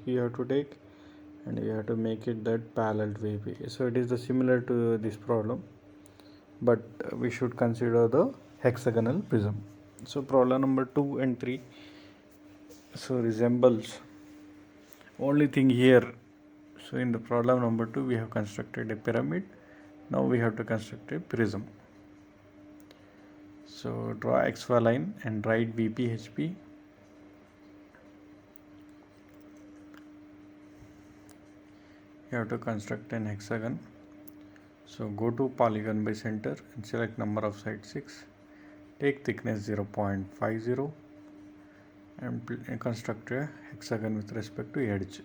we have to take, and we have to make it that parallel to VP. So it is the similar to this problem, but we should consider the hexagonal prism. So problem number 2 and 3 so resembles. Only thing here, so in the problem number 2 we have constructed a pyramid. Now we have to construct a prism. So draw XY line and write VP HP. You have to construct an hexagon. So go to polygon by center and select number of sides 6. Take thickness 0.50 and construct a hexagon with respect to edge.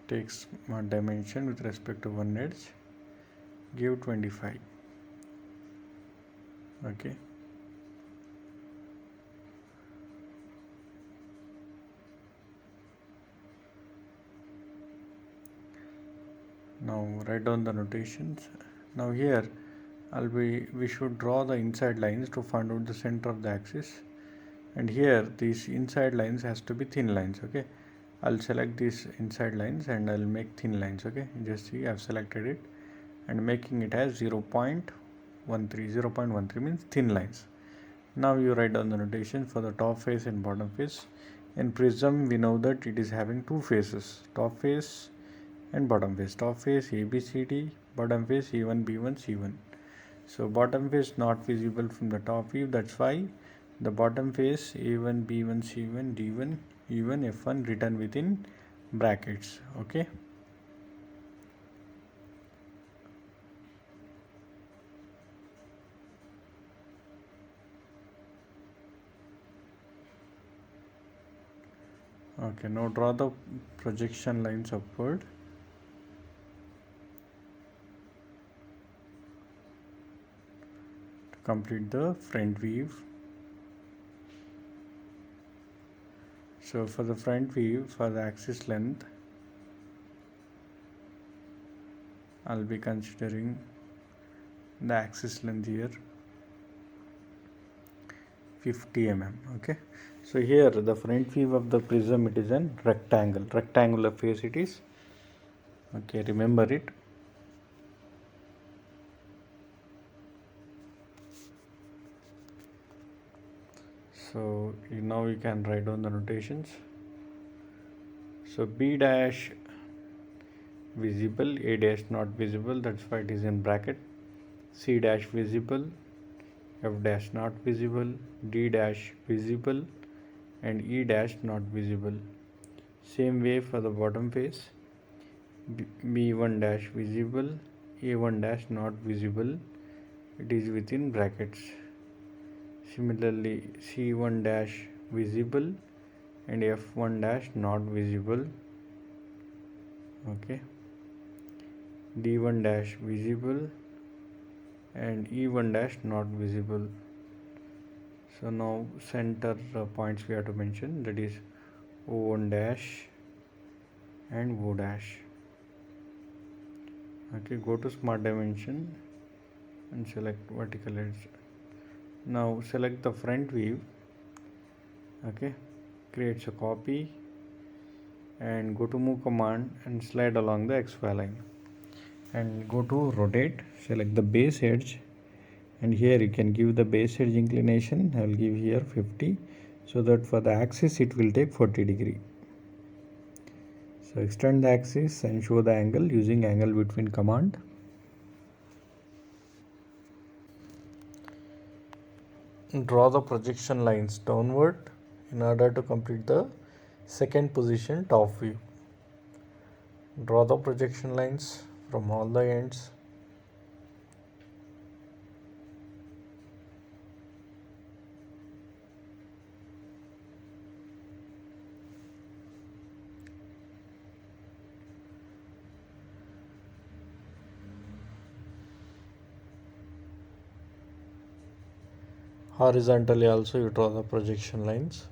Take smart dimension with respect to one edge. Give 25. Okay. Now write down the notations. Now here we should draw the inside lines to find out the center of the axis, and here these inside lines has to be thin lines. Okay, I'll select these inside lines and I'll make thin lines. Okay, just see I've selected it and making it as 0.13. 0.13 means thin lines. Now you write down the notation for the top face and bottom face. In prism we know that it is having two faces, top face and bottom face. Top face ABCD, bottom face E1 B1 C1. So bottom face not visible from the top view, that's why the bottom face A1 B1 C1 D1 E1 F1 written within brackets. Okay. Okay, now draw the projection lines upward. To complete the front view. So for the front view, for the axis length, I'll be considering the axis length here 50 mm. Okay, so here the front view of the prism, it is an rectangular face it is. Okay, remember it. So now you can write down the notations. So B dash visible, A dash not visible, that's why it is in bracket. C dash visible, F dash not visible, D dash visible, and E dash not visible. Same way for the bottom face, B1 dash visible, A1 dash not visible, it is within brackets. Similarly, C1 dash visible and F1 dash not visible. Okay, D1 dash visible and E1 dash not visible. So now center points we have to mention, that is O1 dash and O dash. Okay, go to smart dimension and select vertical edge. Now select the front view. Okay, creates a copy and go to move command and slide along the XY line and go to rotate, select the base edge, and here you can give the base edge inclination. I will give here 50, so that for the axis it will take 40 degree. So extend the axis and show the angle using angle between command. Draw the projection lines downward in order to complete the second position top view. Draw the projection lines from all the ends. Horizontally also you draw the projection lines.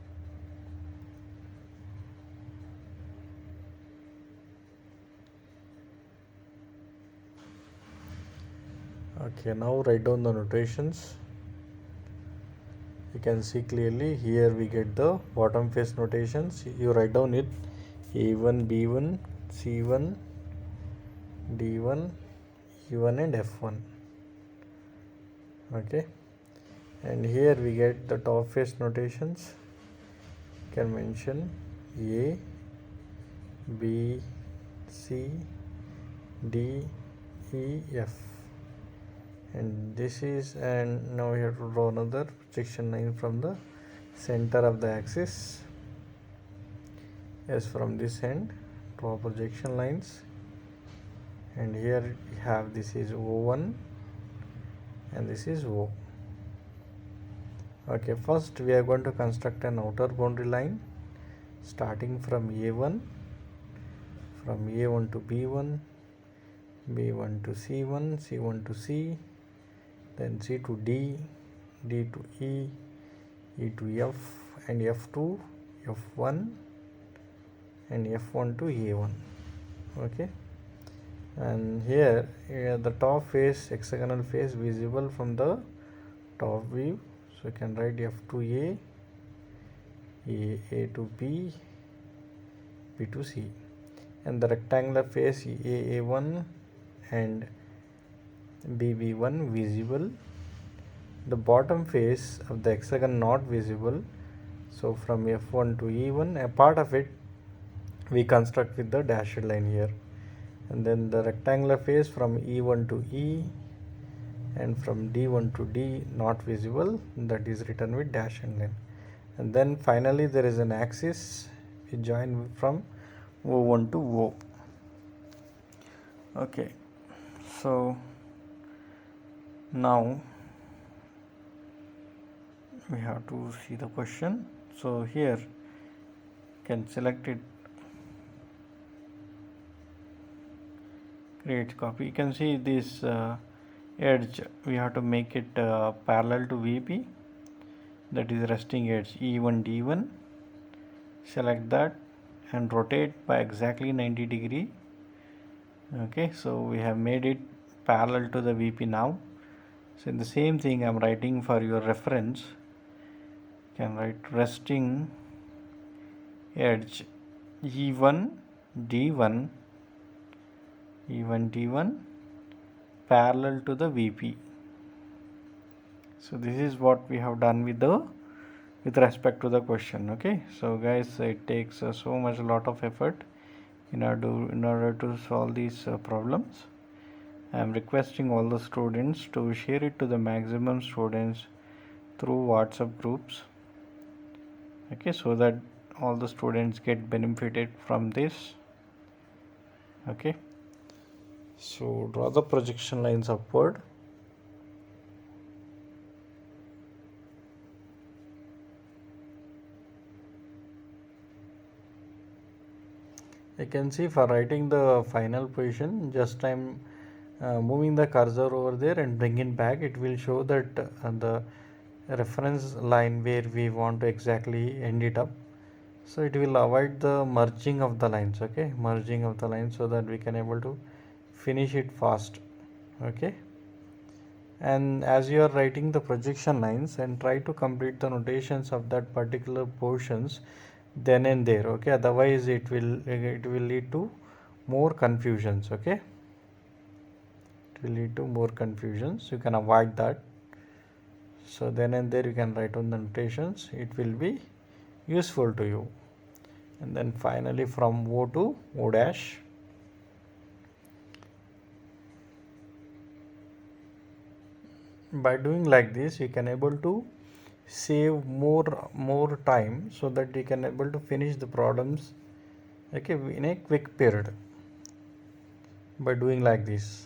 Okay, now write down the notations. You can see clearly here we get the bottom face notations. You write down it A1, B1, C1, D1, E1 and F1. Okay, and here we get the top face notations. You can mention A, B, C, D, E, F, and this is, and now we have to draw another projection line from the center of the axis. Yes, from this end draw projection lines, and here we have, this is O1 and this is O. Okay, first we are going to construct an outer boundary line starting from A1, from A1 to B1, B1 to C1, C1 to C, then C to D, D to E, E to F, and F to F1, and F1 to A1. Okay, and here the top face, hexagonal face visible from the top view, so you can write F to A, A to B, B to C, and the rectangular face AA1 and BB1 visible. The bottom face of the hexagon not visible, so from F1 to E1, a part of it we construct with the dashed line here, and then the rectangular face from E1 to E and from D1 to D not visible, that is written with dashed line. And then finally there is an axis we join from O1 to O. Okay, so now we have to see the question. So here you can select it, create copy. You can see this edge, we have to make it parallel to VP, that is resting edge E1 D1. Select that and rotate by exactly 90 degree. Okay, so we have made it parallel to the VP now. So in the same thing I am writing for your reference. You can write resting edge E1 D1, E1 D1 parallel to the VP. So this is what we have done with respect to the question. Okay, so guys, it takes so much lot of effort in order to solve these problems. I am requesting all the students to share it to the maximum students through WhatsApp groups. Okay, so that all the students get benefited from this. Okay, so draw the projection lines upward. You can see for writing the final position, just I'm moving the cursor over there and bring it back. It will show that the reference line where we want to exactly end it up. So it will avoid the merging of the lines. Okay, merging of the lines, so that we can able to finish it fast. Okay, and as you are writing the projection lines, and try to complete the notations of that particular portions then and there. Okay, otherwise it will lead to more confusions. Okay, it will lead to more confusions. You can avoid that. So then and there you can write on the notations, it will be useful to you. And then finally from O to O dash. By doing like this, you can able to save more time, so that you can able to finish the problems, okay, in a quick period by doing like this.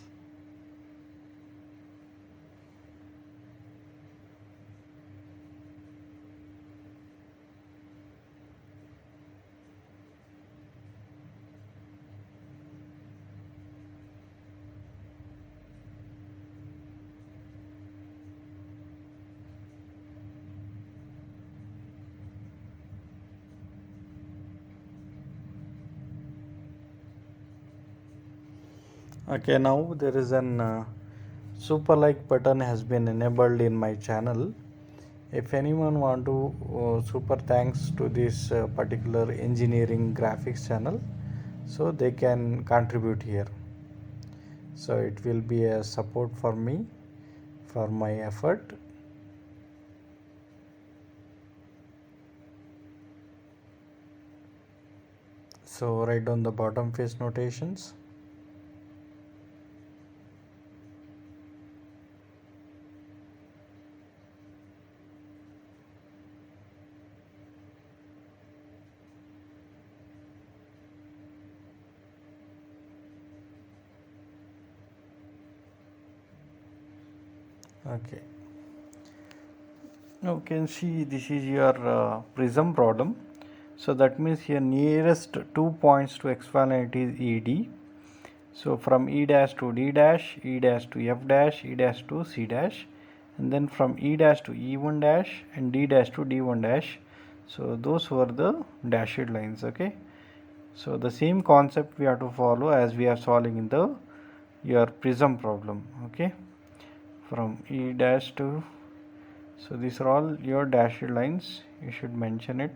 Okay, now there is an super like button has been enabled in my channel. If anyone want to super thanks to this particular engineering graphics channel, so they can contribute here. So it will be a support for me for my effort. So write down the bottom face notations. Okay. Now you can see this is your prism problem. So that means here nearest 2 points to x valent is ED. So from E dash to D dash, E dash to F dash, E dash to C dash, and then from E dash to E1 dash and D dash to D1 dash. So those were the dashed lines. Okay. So the same concept we have to follow as we are solving in the your prism problem. Okay. From E dash to, so these are all your dashed lines. You should mention it.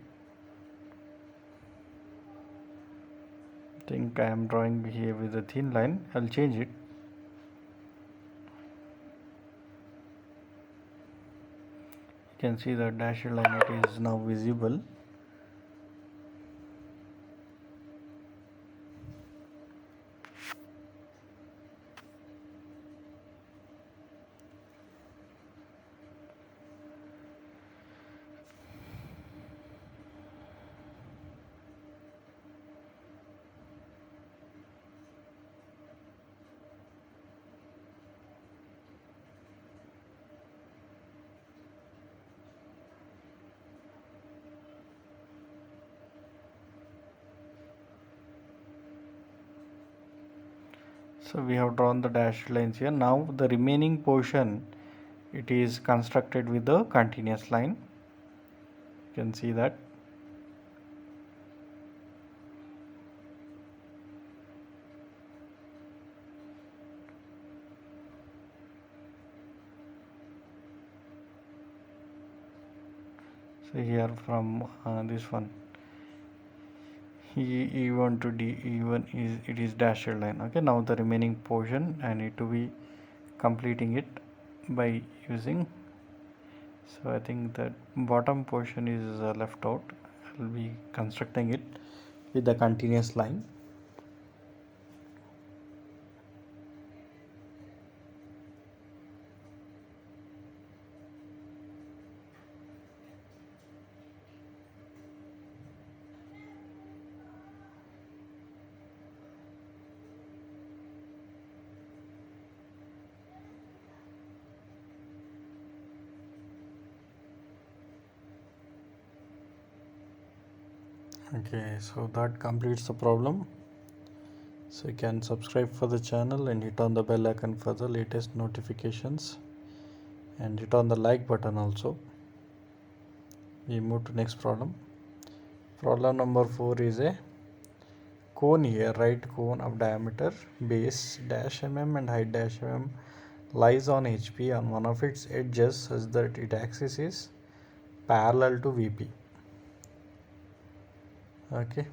I think I am drawing here with a thin line. I'll change it. You can see the dashed line, it is now visible. So we have drawn the dashed lines here. Now the remaining portion, it is constructed with the continuous line. You can see that. So here from this one, E1 to D1 is, it is dashed line. Okay, now the remaining portion I need to be completing it by using, so I think that bottom portion is left out. I'll be constructing it with the continuous line. Okay, so that completes the problem. So you can subscribe for the channel and hit on the bell icon for the latest notifications, and hit on the like button also. We move to next problem. Problem number 4 is a cone here, right cone of diameter base dash mm and height dash mm lies on HP on one of its edges such that its axis is parallel to VP. Okay.